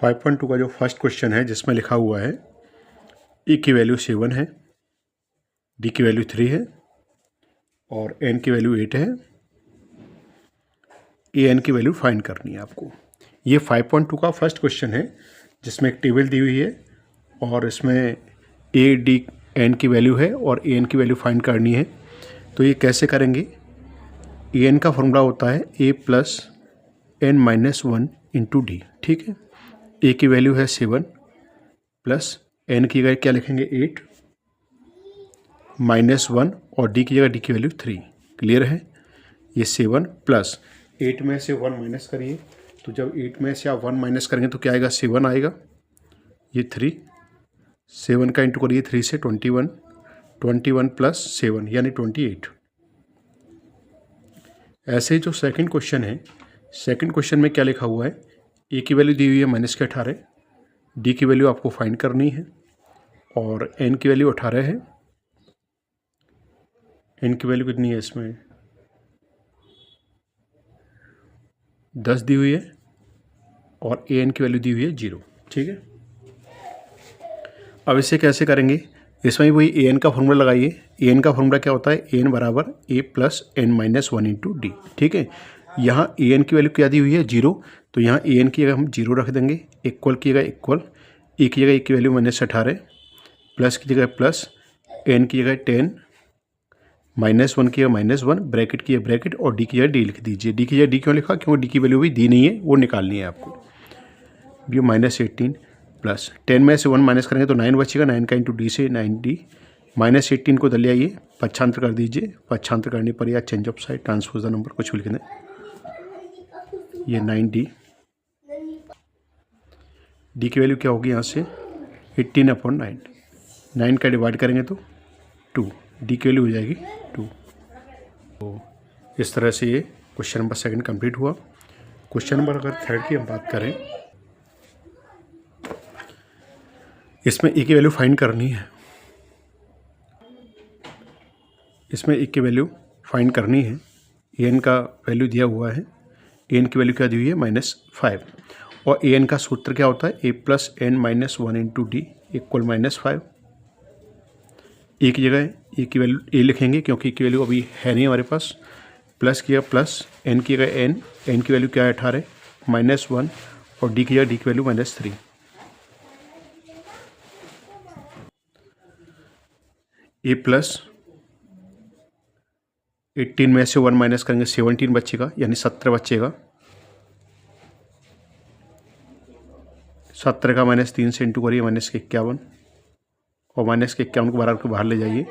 5.2 का जो first question है जिसमें लिखा हुआ है ए की वैल्यू 7 है, डी की वैल्यू 3 है और एन की वैल्यू 8 है। ए एन की वैल्यू फाइंड करनी है आपको। ये 5.2 का फर्स्ट क्वेश्चन है जिसमें एक टेबल दी हुई है और इसमें ए डी एन की वैल्यू है और ए एन की वैल्यू फाइंड करनी है। तो ये कैसे करेंगे? ए एन का फॉर्मूला होता है a plus n minus 1 into d. ठीक है, ए की वैल्यू है 7 प्लस एन की जगह क्या लिखेंगे 8 माइनस 1 और डी की जगह डी की वैल्यू 3। क्लियर है? ये 7 प्लस 8 में से 1 माइनस करिए, तो जब 8 में से आप 1 माइनस करेंगे तो क्या आएगा? 7 आएगा। ये 3 7 का इंटू करिए 3 से 21 21 प्लस 7 यानी 28। ऐसे ही जो सेकंड क्वेश्चन है, सेकंड क्वेश्चन में क्या लिखा हुआ है? ए की वैल्यू दी हुई है -18, डी की वैल्यू आपको फाइंड करनी है और एन की वैल्यू 18 है। एन की वैल्यू कितनी है? इसमें 10 दी हुई है और ए एन की वैल्यू दी हुई है 0। ठीक है, अब इसे कैसे करेंगे? इसमें भी वही ए एन का फॉर्मूला लगाइए। ए एन का फॉर्मूला क्या होता है? ए एन बराबर a plus n minus 1 into d. ठीक है, यहाँ ए एन की वैल्यू क्या दी हुई है? 0, तो यहाँ ए एन की जगह हम 0 रख देंगे। इक्वल की जगह इक्वल, ए की जगह ए की वैल्यू -18, प्लस की जगह प्लस, एन की जगह 10, -1 की जगह -1, ब्रैकेट की जगह ब्रैकेट और डी की जगह डी लिख दीजिए। डी की जगह डी क्यों लिखा? क्योंकि डी की वैल्यू भी दी नहीं है, वो निकालनी है आपको। ये -18 प्लस 10 में से 1 माइनस करेंगे तो 9 बचेगा। 9 का इंटू डी से 9D, -18 को दल आइए, पक्षांतर कर दीजिए। पक्षांतर करने पर या change of side, transpose the number, कुछ भी लिख दें। ये 9D, डी की वैल्यू क्या होगी यहाँ से? 18/9। 9 का डिवाइड करेंगे तो 2, डी की वैल्यू हो जाएगी 2। तो इस तरह से ये क्वेश्चन नंबर सेकंड कंप्लीट हुआ। क्वेश्चन नंबर अगर थर्ड की हम बात करें, इसमें ए की वैल्यू फाइंड करनी है। इसमें ए की वैल्यू फाइंड करनी है। ए एन का वैल्यू दिया हुआ है। ए एन की वैल्यू क्या दी हुई है? -5 और ए एन का सूत्र क्या होता है? A plus n minus 1 into d equal -5। A की जगह ए की वैल्यू ए लिखेंगे क्योंकि ए की वैल्यू अभी है नहीं हमारे पास। प्लस की जगह प्लस, एन की जगह एन, एन की वैल्यू क्या है? 18 -1 और डी की जगह डी की वैल्यू -3। ए प्लस 18 में से 1 माइनस करेंगे 17 बचेगा यानी 17 बचेगा। 17 का -3 से इंटू करिए, -51 और -51 को बाहर ले जाइए,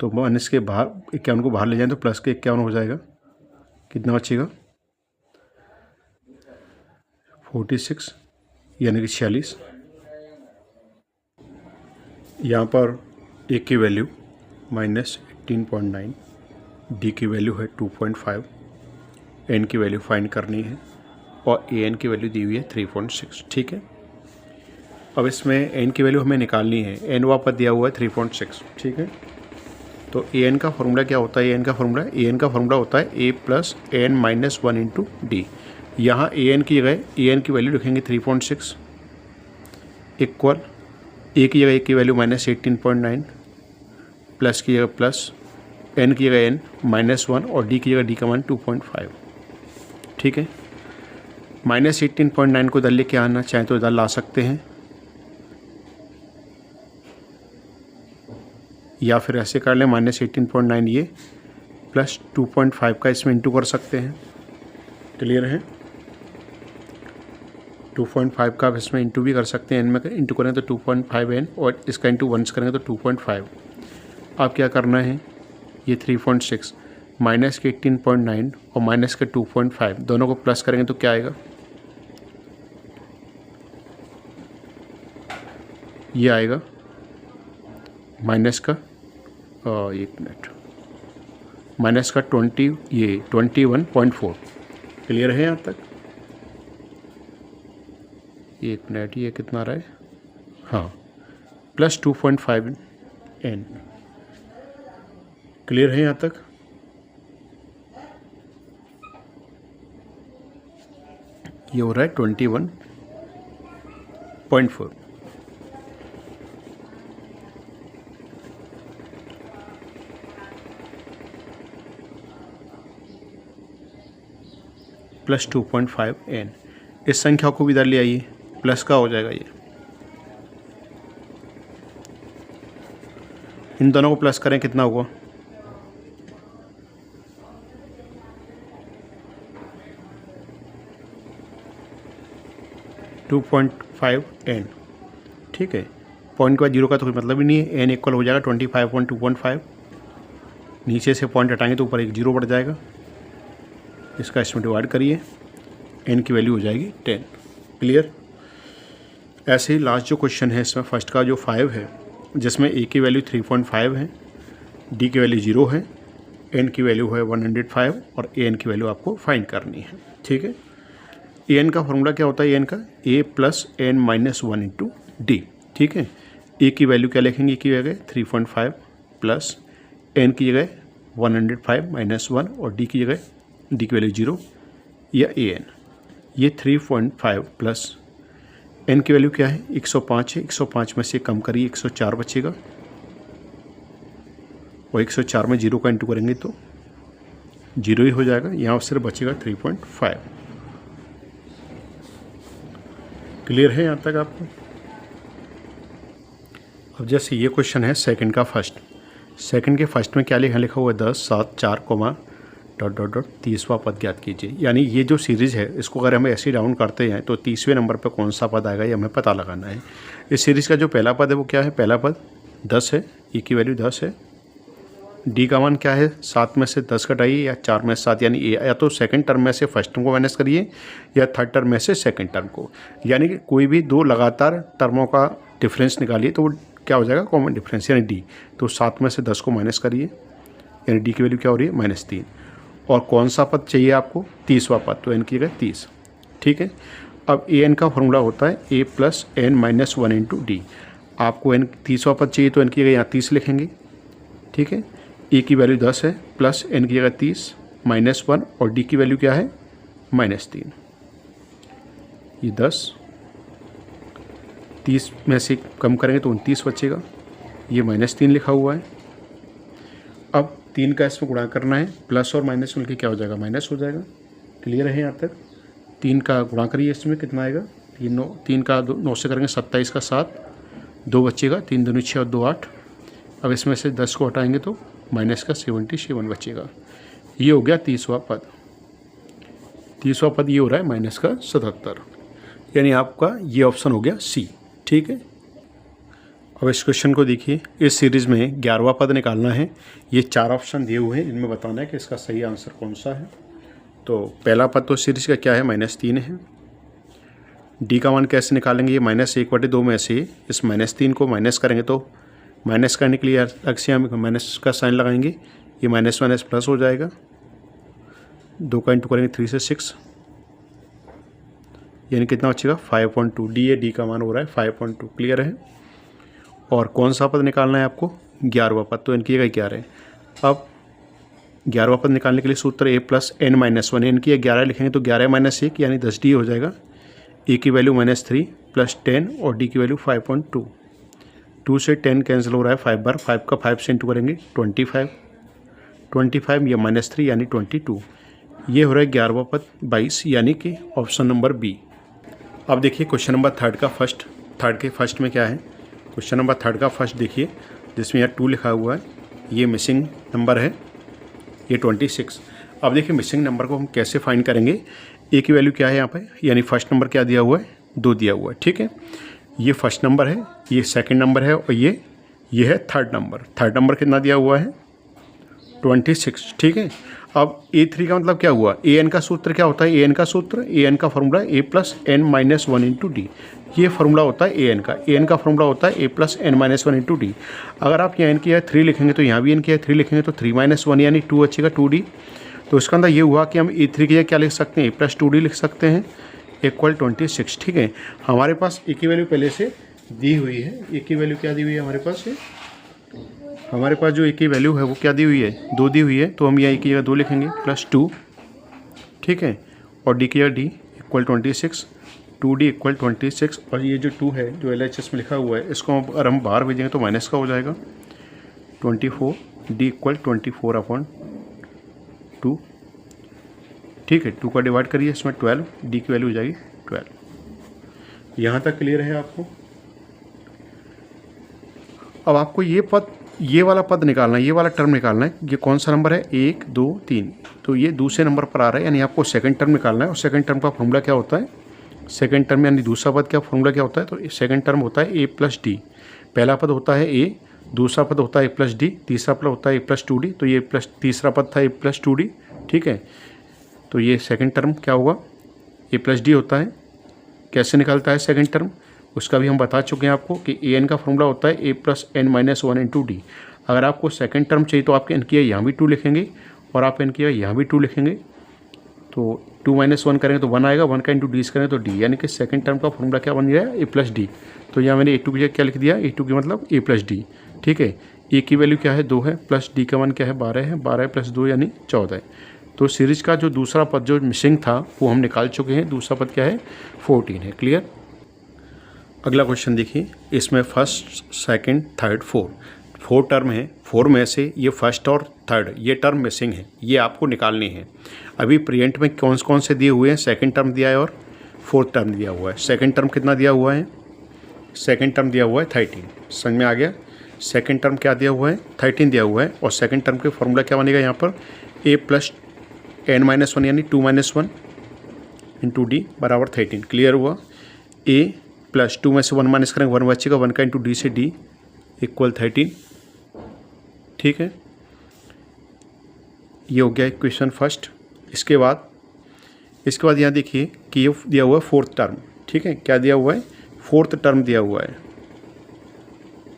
तो -51 को बाहर ले जाएं तो +51 हो जाएगा। कितना बचेगा? 46 यानी कि 46। यहाँ पर ए की वैल्यू -18.9, डी की वैल्यू है 2.5, एन की वैल्यू फाइंड करनी है और ए एन की वैल्यू दी हुई है 3.6। ठीक है, अब इसमें एन की वैल्यू हमें निकालनी है। एन वहाँ पर दिया हुआ है 3.6। ठीक है, तो ए एन का फॉर्मूला क्या होता है? ए एन का फॉर्मूला होता है a plus n minus 1 into d. यहाँ ए एन की जगह ए एन की वैल्यू लिखेंगे 3.6 इक्वल, ए की जगह ए की वैल्यू -18.9, प्लस की जगह प्लस, एन की जगह एन -1 और डी की जगह डी का मान 2.5। ठीक है, -18.9 को इधर लेके आना चाहें तो इधर ला सकते हैं, या फिर ऐसे कर लें -18.9 ये प्लस 2.5 का इसमें इंटू कर सकते हैं। क्लियर है? 2.5 का आप इसमें इंटू भी कर सकते हैं। एन में इंटू करें तो 2.5 एन और इसका इंटू 1 करेंगे तो 2.5। आप क्या करना है? ये 3.6 माइनस के 18.9 और माइनस के 2.5 दोनों को प्लस करेंगे तो क्या आएगा? ये आएगा माइनस का, एक मिनट, माइनस का 21.4। क्लियर है यहाँ तक? एक मिनट, ये कितना आ रहा है? हाँ, प्लस 2.5 एन। क्लियर है यहाँ तक? ये हो रहा है 21 0.4 प्लस 2.5 n। इस संख्या को भी इधर ले आइए, प्लस का हो जाएगा ये। इन दोनों को प्लस करें कितना होगा? 2.5 n। ठीक है, पॉइंट के बाद जीरो का तो कोई मतलब ही नहीं है। n इक्वल हो जाएगा 25.2.5। नीचे से पॉइंट हटाएंगे तो ऊपर एक जीरो बढ़ जाएगा। इसका इसमें डिवाइड करिए, n की वैल्यू हो जाएगी 10। क्लियर? ऐसे ही लास्ट जो क्वेश्चन है इसमें फर्स्ट का जो 5 है, जिसमें a की वैल्यू 3.5 है, d की वैल्यू 0 है, n की वैल्यू है 105 और an की वैल्यू आपको फाइंड करनी है। ठीक है, an का फॉर्मूला क्या होता है? an का a plus n minus 1 into d. ठीक है, a की वैल्यू क्या लिखेंगे? की जगह 3.5 प्लस n की जगह 105 माइनस 1 और d की जगह d की वैल्यू 0 या an। ये 3.5 प्लस n की वैल्यू क्या है? 105 है। 105 में से कम करिए, 104 बचेगा और 104 में 0 का इंटू करेंगे तो 0 ही हो जाएगा। यहाँ सिर्फ बचेगा 3.5। क्लियर है यहाँ तक आपको? अब जैसे ये क्वेश्चन है सेकंड का फर्स्ट। सेकंड के फर्स्ट में क्या लिखा हुआ है? 10, 7, 4, डॉट डॉट डॉट 30वां पद ज्ञात कीजिए। यानी ये जो सीरीज़ है इसको अगर हमें ऐसे डाउन करते हैं तो 30वें नंबर पर कौन सा पद आएगा ये हमें पता लगाना है। इस सीरीज़ का जो पहला पद है वो क्या है? पहला पद 10 है, e की वैल्यू 10 है। d का मान क्या है? 7 में से 10 घटाइए या 4 में से 7, यानी या तो सेकंड टर्म में से फर्स्ट टर्म को माइनस करिए या थर्ड टर्म में से सेकंड टर्म को। यानी कि कोई भी दो लगातार टर्मों का डिफरेंस निकालिए तो वो क्या हो जाएगा? कॉमन डिफरेंस, यानी d। तो 7 में से 10 को माइनस करिए, यानी d की वैल्यू क्या हो रही है? -3। और कौन सा पद चाहिए आपको? 30वां पद, तो n की जगह 30। ठीक है, अब an का फॉर्मूला होता है a plus n minus 1 into D. आपको n 30वां पद चाहिए तो n की जगह यहाँ 30 लिखेंगे। ठीक है, a की वैल्यू 10 है प्लस n की जगह 30 माइनस 1 और d की वैल्यू क्या है? -3। ये 10, 30 में से कम करेंगे तो 29 बचेगा। ये -3 लिखा हुआ है। अब 3 का इसमें गुणा करना है, प्लस और माइनस मिलकर क्या हो जाएगा? माइनस हो जाएगा। क्लियर है यहाँ तक? 3 का गुणा करिए, इसमें कितना आएगा? 3 का 9 से करेंगे 27 का 7, 2 बचेगा, 3 दूनी 6 और 2 8। अब इसमें से 10 को हटाएंगे तो माइनस का 77 बचेगा। ये हो गया 30वां पद। 30वां पद ये हो रहा है माइनस का 77, यानी आपका ये ऑप्शन हो गया सी। ठीक है, अब इस क्वेश्चन को देखिए। इस सीरीज़ में 11वां पद निकालना है। ये 4 ऑप्शन दिए हुए हैं, इनमें बताना है कि इसका सही आंसर कौन सा है। तो पहला पद तो सीरीज़ का क्या है? -3 है। डी का मान कैसे निकालेंगे? ये -1/2 में से इस -3 को माइनस करेंगे तो माइनस करने के लिए अलग से हम माइनस का साइन लगाएंगे। ये माइनस माइनस प्लस हो जाएगा। 2 का इंटू करेंगे 3 से 6, यानी कितना बचेगा? 5.2। डी है, डी का मान हो रहा है 5.2। क्लियर है? और कौन सा पद निकालना है आपको? 11वां पद, तो इनकी जगह 11 है। अब 11वां पद निकालने के लिए सूत्र a प्लस n माइनस 1। इनकी 11 लिखेंगे तो 11 माइनस 1 यानी 10d हो जाएगा। a की वैल्यू -3 प्लस 10 और d की वैल्यू 5.2। 2 से 10 कैंसिल हो रहा है 5 बार, 5 का 5 से इंटू करेंगे 25। 25 या -3 यानी 22। ये हो रहा है 11वां पद 22, यानी कि ऑप्शन नंबर बी। अब देखिए क्वेश्चन नंबर थर्ड का फर्स्ट। थर्ड के फर्स्ट में क्या है? क्वेश्चन नंबर थर्ड का फर्स्ट देखिए, जिसमें यहाँ 2 लिखा हुआ है। ये मिसिंग नंबर है, ये 26। अब देखिए मिसिंग नंबर को हम कैसे फाइंड करेंगे? ए की वैल्यू क्या है यहाँ पे? यानी फर्स्ट नंबर क्या दिया हुआ है? 2 दिया हुआ है। ठीक है, ये फर्स्ट नंबर है, ये सेकंड नंबर है और ये है थर्ड नंबर। थर्ड नंबर कितना दिया हुआ है? 26। ठीक है, अब A3 का मतलब क्या हुआ? an का सूत्र क्या होता है? an का सूत्र, an का formula a plus n minus 1 into D. ये फार्मूला होता है an का। an का फार्मूला होता है a plus n minus 1 into D. अगर आप यहाँ n की 3 लिखेंगे तो यहाँ भी n की 3 लिखेंगे तो 3 माइनस 1 यानी 2 बचेगा, 2d। तो इसका अंदर ये हुआ कि हम A3 की जगह क्या लिख सकते हैं? a प्लस 2d लिख सकते हैं इक्वल 26। ठीक है, हमारे पास a की वैल्यू पहले से दी हुई है। a की वैल्यू क्या दी हुई है हमारे पास? हमारे पास जो a की वैल्यू है वो क्या दी हुई है? 2 दी हुई है, तो हम यहाँ a की जगह 2 लिखेंगे प्लस 2। ठीक है, और d की जगह d इक्वल 26। 2d इक्वल 26 और ये जो 2 है जो LHS में लिखा हुआ है इसको अगर हम बाहर भेजेंगे तो माइनस का हो जाएगा 24d इक्वल 24/2। ठीक है, 2 का डिवाइड करिए इसमें 12, d की वैल्यू हो जाएगी 12। यहाँ तक क्लियर है आपको। अब आपको ये वाला पद निकालना है, ये वाला टर्म निकालना है। ये कौन सा नंबर है? 1 2 3, तो ये दूसरे नंबर पर आ रहा है, यानी आपको सेकंड टर्म निकालना है। और सेकंड टर्म का फॉर्मूला क्या होता है? सेकंड टर्म यानी दूसरा पद का फॉर्मूला क्या होता है? तो सेकंड टर्म होता है a प्लस डी। पहला पद होता है a, दूसरा पद होता है a प्लस डी, तीसरा पद होता है a प्लस 2d। तो ये प्लस तीसरा पद था a प्लस 2d। ठीक है, तो ये सेकंड टर्म क्या होगा? a प्लस डी होता है। कैसे निकलता है सेकंड टर्म? उसका भी हम बता चुके हैं आपको कि an का फॉर्मूला होता है a plus n minus 1 into D. अगर आपको सेकंड टर्म चाहिए तो आप n की यहाँ भी 2 लिखेंगे और आप n की यहाँ भी 2 लिखेंगे। तो 2 माइनस 1 करेंगे तो 1 आएगा, 1 का इंटू डी करेंगे तो d, यानी कि सेकंड टर्म का फॉर्मूला क्या बन गया? a plus D. तो यहाँ मैंने a2 की जगह क्या लिख दिया? a2 की मतलब a प्लस डी। ठीक है, a की वैल्यू क्या है? 2 है, प्लस d का मान क्या है? 12 है, 12 प्लस 2 यानी 14 है। तो सीरीज का जो दूसरा पद जो मिसिंग था वो हम निकाल चुके हैं। दूसरा पद क्या है? 14 है। क्लियर। अगला क्वेश्चन देखिए, इसमें first second third four term है। 4 में से ये फर्स्ट और थर्ड ये टर्म मिसिंग है, ये आपको निकालनी है। अभी प्रेजेंट में कौन से दिए हुए हैं? सेकंड टर्म दिया है और फोर्थ टर्म दिया हुआ है। सेकंड टर्म कितना दिया हुआ है? सेकंड टर्म दिया हुआ है 13। समझ में आ गया? सेकंड टर्म क्या दिया हुआ है? 13 दिया हुआ है। और सेकंड टर्म के फॉर्मूला क्या बनेगा यहाँ पर? a प्लस n माइनस 1 यानी 2 माइनस 1 इंटू डी बराबर 13। क्लियर हुआ? a प्लस 2 में से 1 माइनस करेंगे 1 बचेगा, 1 का इंटू डी से d इक्वल 13। ठीक है, ये हो गया इक्वेशन फर्स्ट। इसके बाद यहाँ देखिए कि ये दिया हुआ है फोर्थ टर्म। ठीक है, क्या दिया हुआ है? फोर्थ टर्म दिया हुआ है।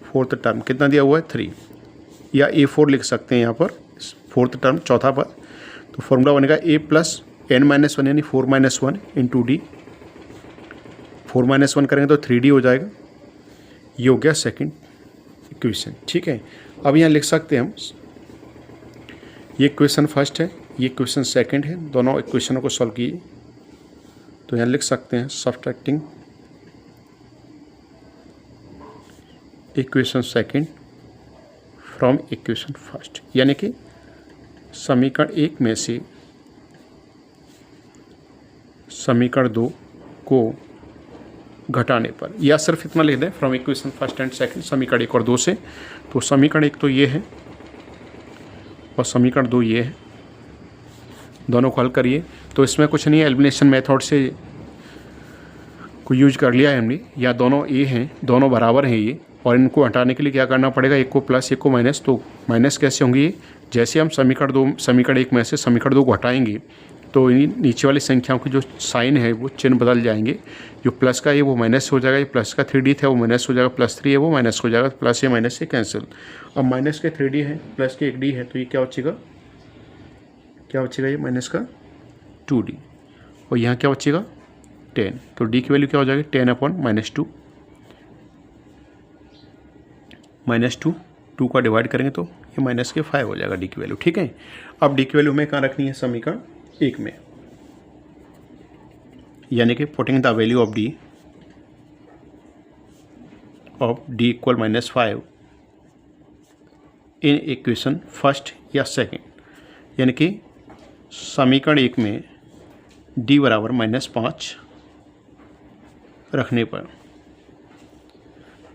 फोर्थ टर्म कितना दिया हुआ है? 3 या a4 लिख सकते हैं यहाँ पर। फोर्थ टर्म चौथा पद, तो फॉर्मूला बनेगा a प्लस n माइनस 1 यानी 4 माइनस 1 इंटू डी। 4 माइनस 1 करेंगे तो 3d हो जाएगा। ये हो गया सेकंड इक्वेशन। ठीक है, अब यहाँ लिख सकते हैं हम, ये इक्वेशन फर्स्ट है, ये इक्वेशन सेकंड है। दोनों इक्वेशनों को सॉल्व कीजिए तो यहाँ लिख सकते हैं subtracting equation second from equation first, यानी कि समीकरण 1 में से समीकरण 2 को घटाने पर, या सिर्फ इतना लिख दें from equation first and second, समीकरण 1 और 2 से। तो समीकरण 1 तो ये है और समीकरण 2 ये है, दोनों को हल करिए। तो इसमें कुछ नहीं है, एलिमिनेशन मेथड से को यूज कर लिया है हमने। या दोनों ए हैं, दोनों बराबर हैं ये, और इनको हटाने के लिए क्या करना पड़ेगा? एक को प्लस एक को माइनस। तो माइनस कैसे होंगे ये? जैसे हम समीकरण 1 में से समीकरण 2 को हटाएंगे तो नीचे वाली संख्याओं की जो साइन है वो चिन्ह बदल जाएंगे। जो प्लस का है वो माइनस हो जाएगा, ये प्लस का 3d था वो माइनस हो जाएगा, प्लस 3 है वो माइनस हो जाएगा, प्लस या माइनस से कैंसिल। अब माइनस के 3d है, प्लस के 1d है, तो ये क्या बचेगा? ये माइनस का 2d। और यहाँ क्या बचेगा? 10। तो d की वैल्यू क्या हो जाएगी? 10/-2 -2 का डिवाइड करेंगे तो ये माइनस के 5 हो जाएगा d की वैल्यू। ठीक है, अब d की वैल्यू हमें कहाँ रखनी है? समीकरण 1 में, यानी कि putting the value of d equal -5 in equation first या सेकंड, यानी कि समीकरण 1 में d बराबर -5 रखने पर।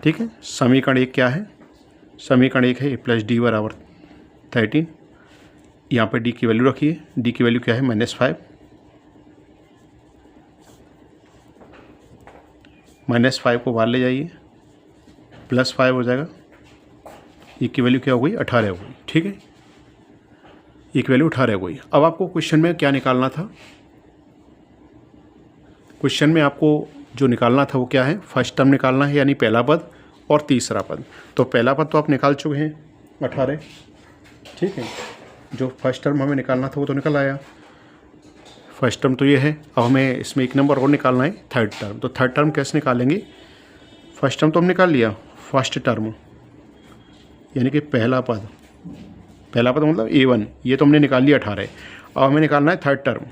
ठीक है, समीकरण 1 क्या है? समीकरण 1 है a प्लस डी बराबर 13। यहाँ पर d की वैल्यू रखिए, d की वैल्यू क्या है? -5। -5 को बाहर ले जाइए, +5 हो जाएगा। e की वैल्यू क्या हो गई? 18 हो गई। ठीक है, e की वैल्यू 18 हो गई। अब आपको क्वेश्चन में क्या निकालना था? क्वेश्चन में आपको जो निकालना था वो क्या है? फर्स्ट टर्म निकालना है, यानी पहला पद और तीसरा पद। तो पहला पद तो आप निकाल चुके हैं 18। ठीक है, जो फर्स्ट टर्म हमें निकालना था वो तो निकल आया। फर्स्ट टर्म तो ये है। अब हमें इसमें एक नंबर और निकालना है, थर्ड टर्म। तो थर्ड टर्म कैसे निकालेंगे? फर्स्ट टर्म तो हम निकाल लिया, फर्स्ट टर्म यानी कि पहला पद मतलब a1, ये तो हमने निकाल लिया 18। अब हमें निकालना है थर्ड टर्म।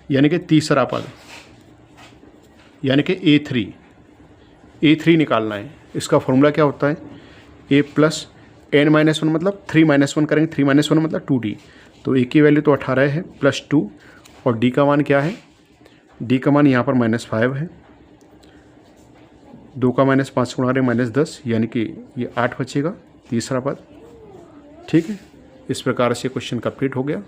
यानी कि तीसरा पद, यानी कि A3 निकालना है। इसका फॉर्मूला क्या होता है, A प्लस n-1 मतलब 3-1 करेंगे, 3-1 मतलब 2D। तो A की वैल्यू तो 18 है प्लस 2, और D का मान क्या है, D का मान यहाँ पर -5 है, 2 का -5 गुणा करें -10, यानी कि ये 8 बचेगा तीसरा पद। ठीक है, इस प्रकार से क्वेश्चन कंप्लीट हो गया।